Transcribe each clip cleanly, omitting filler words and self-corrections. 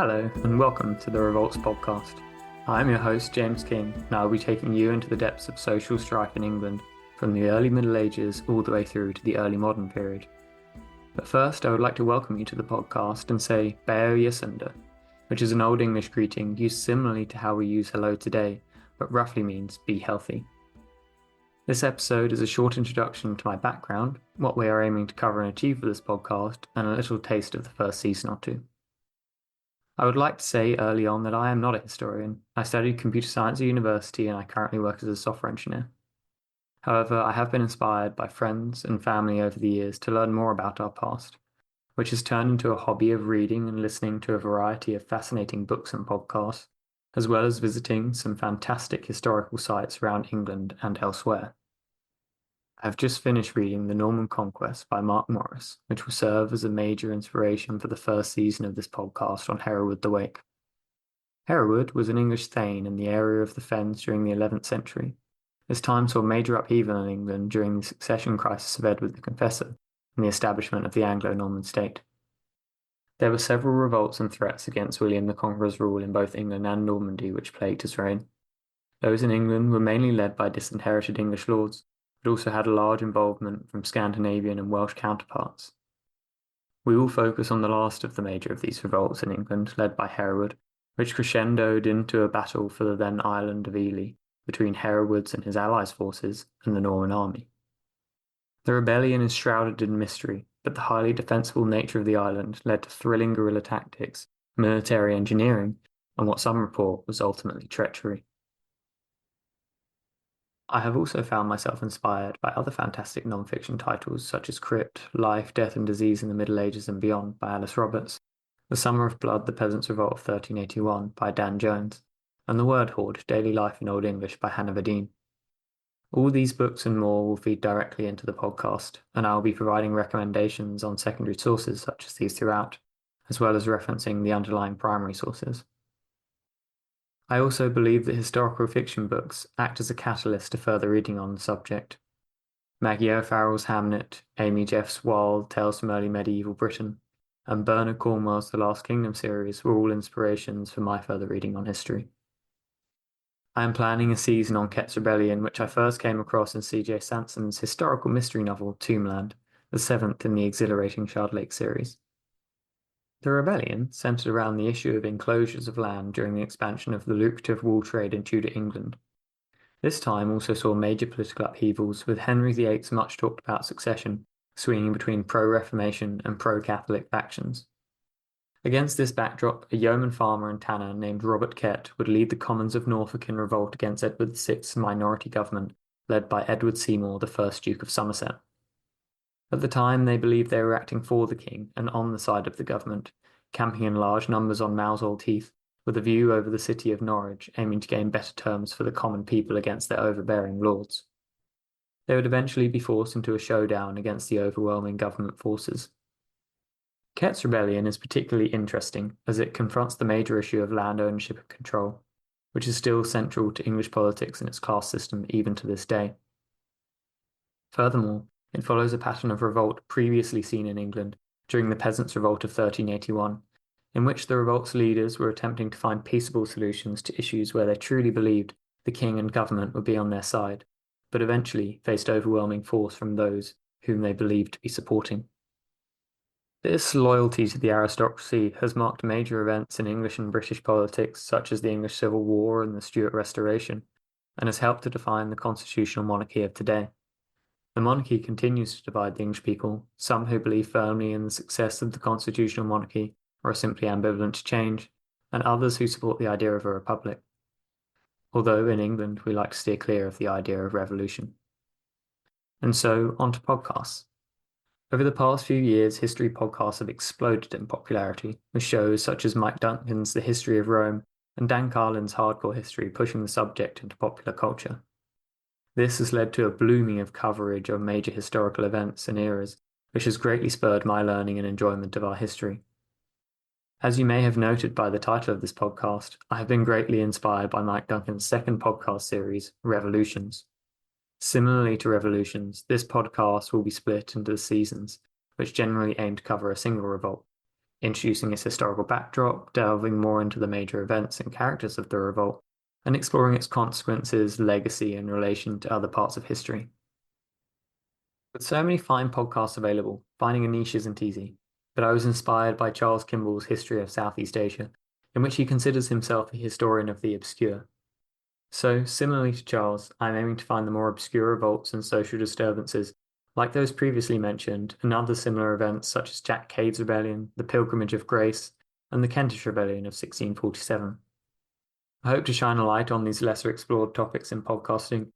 Hello, and welcome to the Revolts Podcast. I'm your host, James King, and I'll be taking you into the depths of social strife in England from the early Middle Ages all the way through to the early modern period. But first, I would like to welcome you to the podcast and say Beo Yasunder, which is an Old English greeting used similarly to how we use hello today, but roughly means be healthy. This episode is a short introduction to my background, what we are aiming to cover and achieve for this podcast, and a little taste of the first season or two. I would like to say early on that I am not a historian. I studied computer science at university and I currently work as a software engineer. However, I have been inspired by friends and family over the years to learn more about our past, which has turned into a hobby of reading and listening to a variety of fascinating books and podcasts, as well as visiting some fantastic historical sites around England and elsewhere. I have just finished reading The Norman Conquest by Mark Morris, which will serve as a major inspiration for the first season of this podcast on Hereward the Wake. Hereward was an English thane in the area of the Fens during the 11th century. This time saw major upheaval in England during the succession crisis of Edward the Confessor and the establishment of the Anglo-Norman state. There were several revolts and threats against William the Conqueror's rule in both England and Normandy which plagued his reign. Those in England were mainly led by disinherited English lords, but also had a large involvement from Scandinavian and Welsh counterparts. We will focus on the last of the major of these revolts in England, led by Hereward, which crescendoed into a battle for the then island of Ely between Hereward's and his allies' forces and the Norman army. The rebellion is shrouded in mystery, but the highly defensible nature of the island led to thrilling guerrilla tactics, military engineering, and what some report was ultimately treachery. I have also found myself inspired by other fantastic non-fiction titles such as Crypt, Life, Death and Disease in the Middle Ages and Beyond by Alice Roberts, The Summer of Blood, The Peasants' Revolt of 1381 by Dan Jones, and The Word Horde, Daily Life in Old English by Hannah Vadine. All these books and more will feed directly into the podcast, and I will be providing recommendations on secondary sources such as these throughout, as well as referencing the underlying primary sources. I also believe that historical fiction books act as a catalyst to further reading on the subject. Maggie O'Farrell's Hamnet, Amy Jeff's Wild Tales from Early Medieval Britain, and Bernard Cornwell's The Last Kingdom series were all inspirations for my further reading on history. I am planning a season on Kett's Rebellion, which I first came across in C.J. Sanson's historical mystery novel Tombland, the seventh in the exhilarating Shardlake series. The rebellion centered around the issue of enclosures of land during the expansion of the lucrative wool trade in Tudor England. This time also saw major political upheavals, with Henry VIII's much talked about succession swinging between pro-Reformation and pro-Catholic factions. Against this backdrop, a yeoman farmer and tanner named Robert Kett would lead the Commons of Norfolk in revolt against Edward VI's minority government, led by Edward Seymour, the first Duke of Somerset. At the time, they believed they were acting for the king and on the side of the government, camping in large numbers on Mousehole Heath, with a view over the city of Norwich, aiming to gain better terms for the common people against their overbearing lords. They would eventually be forced into a showdown against the overwhelming government forces. Kett's Rebellion is particularly interesting as it confronts the major issue of land ownership and control, which is still central to English politics and its class system even to this day. Furthermore, it follows a pattern of revolt previously seen in England during the Peasants' Revolt of 1381, in which the revolt's leaders were attempting to find peaceable solutions to issues where they truly believed the king and government would be on their side, but eventually faced overwhelming force from those whom they believed to be supporting. This loyalty to the aristocracy has marked major events in English and British politics, such as the English Civil War and the Stuart Restoration, and has helped to define the constitutional monarchy of today. The monarchy continues to divide the English people, some who believe firmly in the success of the constitutional monarchy or are simply ambivalent to change, and others who support the idea of a republic. Although in England we like to steer clear of the idea of revolution. And so, on to podcasts. Over the past few years, history podcasts have exploded in popularity, with shows such as Mike Duncan's The History of Rome and Dan Carlin's Hardcore History pushing the subject into popular culture. This has led to a blooming of coverage of major historical events and eras, which has greatly spurred my learning and enjoyment of our history. As you may have noted by the title of this podcast, I have been greatly inspired by Mike Duncan's second podcast series, Revolutions. Similarly to Revolutions, this podcast will be split into seasons, which generally aim to cover a single revolt. introducing its historical backdrop, delving more into the major events and characters of the revolt, and exploring its consequences, legacy, and relation to other parts of history. With so many fine podcasts available, finding a niche isn't easy, but I was inspired by Charles Kimball's History of Southeast Asia, in which he considers himself a historian of the obscure. So, similarly to Charles, I'm aiming to find the more obscure revolts and social disturbances, like those previously mentioned, and other similar events such as Jack Cade's Rebellion, the Pilgrimage of Grace, and the Kentish Rebellion of 1647. I hope to shine a light on these lesser explored topics in podcasting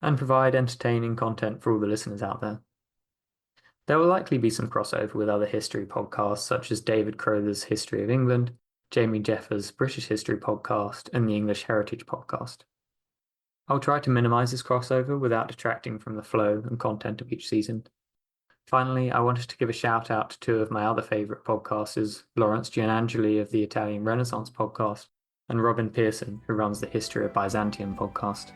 and provide entertaining content for all the listeners out there. There will likely be some crossover with other history podcasts such as David Crowther's History of England, Jamie Jeffers' British History podcast, and the English Heritage podcast. I'll try to minimize this crossover without detracting from the flow and content of each season. Finally, I wanted to give a shout out to two of my other favourite podcasters, Lawrence Gianangeli of the Italian Renaissance podcast, and Robin Pearson, who runs the History of Byzantium podcast.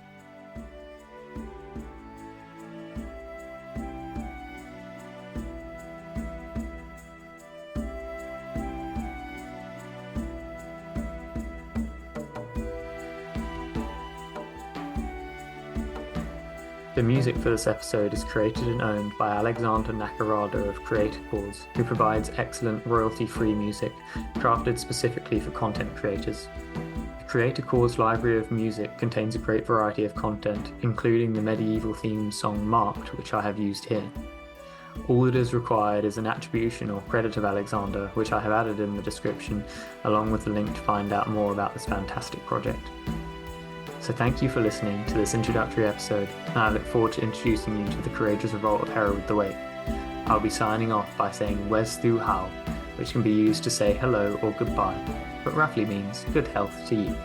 The music for this episode is created and owned by Alexander Nakarada of Creator Cause, who provides excellent royalty-free music crafted specifically for content creators. The Creator Cause library of music contains a great variety of content, including the medieval-themed song Marked, which I have used here. All that is required is an attribution or credit of Alexander, which I have added in the description, along with the link to find out more about this fantastic project. So thank you for listening to this introductory episode, and I look forward to introducing you to the courageous revolt of Herod the Wait. I'll be signing off by saying Wes Thu Hao, which can be used to say hello or goodbye, but roughly means good health to you.